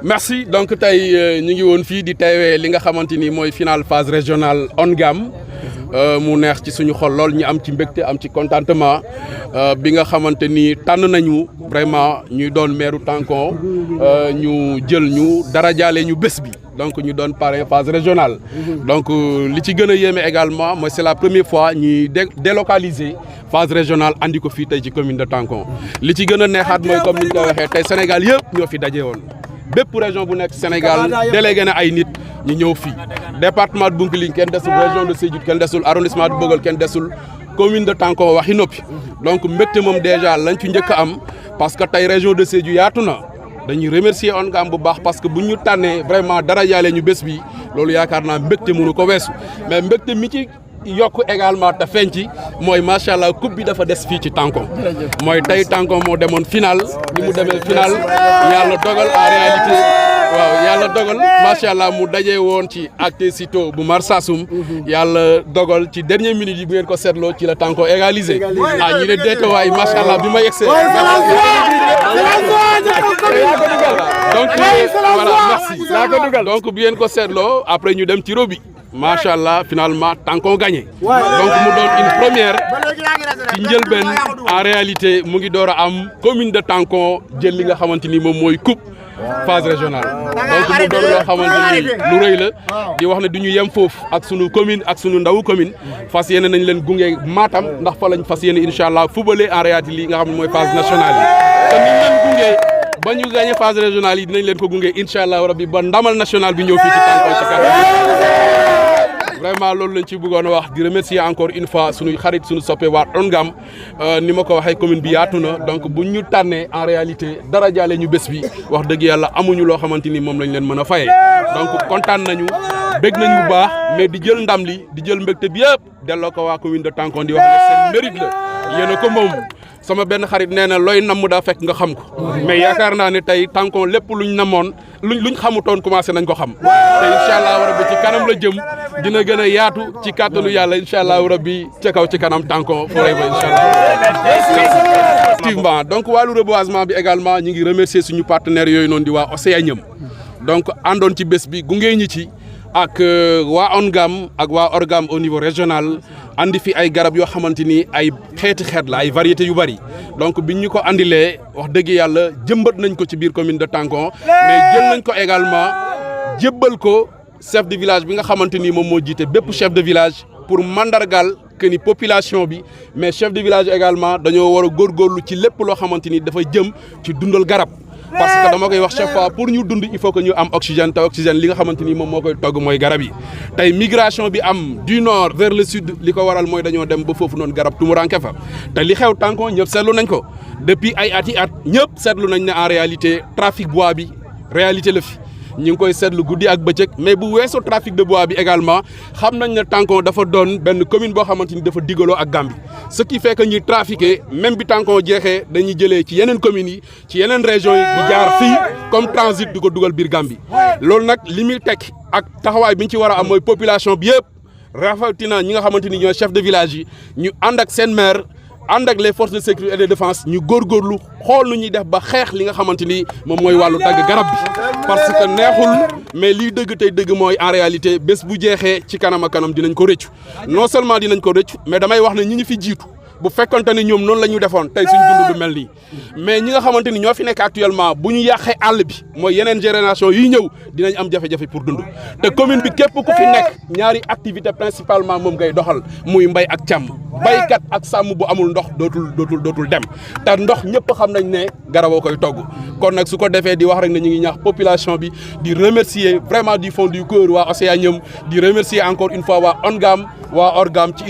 merci donc tey ñu ngi woon fii di teewee li nga xamante ni mooy finale phase régionale ONGAM mu neex ci suñu xol lool ñu am ci mbégte am ci contentement bi nga xamante ni tànn nañu vraiment ñuy doon maire Tankon ñu jël ñu darajaale ñu bés bi donc ñu doon parrain phase régionale. donc li ci gën a yéeme également mooy c'est la première fois ñuy délocaliser phase régionale andi ko fii tey ci commune de Tankon li ci gën a neexaat mooy comme ni ñu ko waxee tey Sénégal yëpp ñoo fi daje woon. bépp région bu nekk Sénégal délégué na ay nit ñu ñëw fii département de Bounkiling kenn desul région de Sédhiou kenn desul arrondissement de Boguel kenn desul commune de Tankon waxi noppi donc mbégte moom déjà lañ ci njëkk a am parce que tey région de Sédhiou yaatu na dañuy remercier ONGAM bu baax parce que bu ñu tànnee vraiment dara jaale ñu bés bi loolu yaakaar naa mbégte mënu ko weesu mais mbégte mi ci yokk également te feeñ ci mooy macha allah coupe bi dafa des fii ci Tankon mooy tey Tankon moo demoon final ni mu demee final yàlla dogal en réalité waaw yàlla dogal macha allah mu daje woon ci acte sito bu Marsassoum yàlla dogal ci dernière minute yi bu ngeen ko seetloo ci la Tankon égalisé ñu ne déeta waay macha allah bi ma yegsee donc voilà merci donc bi ngeen ko seetloo après ñu dem ci robi macha allah finalement Tankon gagné donc mu doon une première ci njëlbeen en réalité mu ngi door a am commune de Tankon jël li nga xamante ni moom mooy coupe phase régionale donc mu doon loo xamante ni lu rëy la di wax ne du ñu yem foofu ak sunu commune ak sunu ndawu commune fas yéene nañ leen gunge Matam ndax fa lañ fas yéene incha allah footballé en réalité li nga xam ne mooy phase nationale yi te niñ leen gunge ba ñu gagné phase régionale yi dinañ leen ko gunge incha allah rabbi ba ndamal national bi ñëw fii ci Tankon ci kanam vraiment loolu lañ ci bëggoon a wax di remercier encore une fois suñu xarit suñu soppe waa ONGAM ni ma ko waxee commune bi yaatu na donc bu ñu tànnee en réalité dara jaale ñu bés bi wax dëgg yàlla amuñu loo xamante ni moom lañ leen mën a fayee donc kontaan nañu bég nañu bu baax mais di jël ndam li di jël mbégte bi yëpp delloo ko waa commune de Tankon di wax ne seen mérite la yéen a ko moom sama benn xarit nee na looy namm daa fekk nga xam ko mais yaakaar naa ne tey Tankon lépp luñ namoon luñ xamutoon commencé nañ ko xam te incha allah rabbi ci kanam la jëm dina gën a yaatu ci kàttanu yàlla incha allah rabbi ca kaw ci kanam Tankon foray ba incha allah. effectivement donc wàllu reboisement bi également ñu ngi remercier suñu partenaires yooyu noonu di waa Océanium donc àndoon ci bés bi gunge ñi ci ak waa ONGAM ak waa ORGAM au niveau régional andi fi ay garab yoo xamante ni ay xeeti xeet la ay variétés yu bari donc biñ ñu ko andilee wax dëgg yàlla jëmbat nañ ko ci biir commune de Tankon mais jël nañ ko également jébbal ko chef de village bi nga xamante ni moom moo jiite bépp chef de village pour mandargal que ni population bi mais chef de village également dañoo war a góorgóorlu ci lépp loo xamante ni dafa jëm ci dundal garab. parce que dama koy wax chaque fois pour ñu dund il faut que ñu am oxygène te oxygène li nga xamante ni moom moo koy togg mooy garab yi tey migration bi am du nord vers le sud li ko waral mooy dañoo dem ba foofu noonu garab tumuranke fa te li xew Tankon ñëpp seetlu nañ ko depuis ay at yi at ñëpp seetlu nañ ne en réalité trafic bois bi réalité la fi ñu ngi koy seetlu guddi ak bëccëg mais bu weesoo trafic de bois bi également xam nañ ne Tankon dafa doon benn commune boo xamante ni dafa digaloo ak Gambie ce qui fait que ñuy trafiqué même bi Tankon jeexee dañuy jëlee ci yeneen communes yi ci yeneen régions yi di jaar fii comme transit di ko dugal biir Gambie loolu nag li muy teg ak taxawaay bi ñu ci war a am mooy population bi yëpp rawatina ñi nga xamante ni ñooy chef de village yi ñu ànd ak seen maire ànd ak les forces de sécurité et de défense ñu góorgóorlu xool nu ñuy def ba xeex li nga xamante ni moom mooy wàllu dagg garab bi parce que neexul mais liy dëgg tey dëgg mooy en réalité bés bu jeexee ci kanam a kanam dinañ ko rëccu non seulement dinañ ko rëccu mais damay wax ne ñi ñu fi jiitu bu fekkonte ni ñoom noonu la ñu defoon tey suñ dund du mel nii mais ñi nga xamante ni ñoo fi nekk actuellement bu ñu yàqee àll bi mooy yeneen génération yi ñëw dinañ am jafe-jafe pour dund te commune bi képp ku fi nekk ñaari activité principalement moom ngay doxal muy mbay ak càmm baykat ak sàmm bu amul ndox dootul dem te ndox ñëpp xam nañ ne garaboo koy togg kon nag su ko defee di wax rek ne ñu ngi ñaax population bi di remercier vraiment du fond du cœur waa Océanium di remercier encore une fois waa ONGAM waa ORGAM ci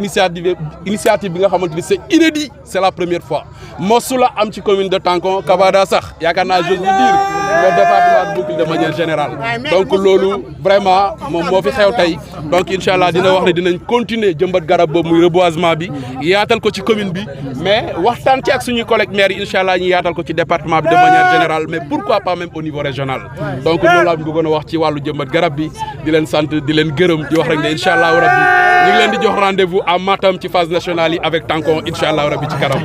initiative bi nga xamante ni c'est inédit c'est la première fois mosula am ci commune de Tankon Kabada sax yaakaar naa j'ose le dire le département de Bounkiling de manière générale donc loolu vraiment moom moo fi xew tey donc incha allah dina wax ne dinañ continuer jëmbat garab boobu muy reboisement bi yaatal ko ci commune bi mais waxtaan ci ak suñuy collègues maires yi incha allah ñu yaatal ko ci département bi de manière générale mais pourquoi pas même au niveau régional donc loolu laa bëggoon a wax ci wàllu jëmbat garab bi di leen sant di leen gërëm di wax rek ne incha allah rabbi ñu ngi leen di jox rendez-vous à Matam ci phase nationale yi avec Tankon incha allah rabbi ci kanam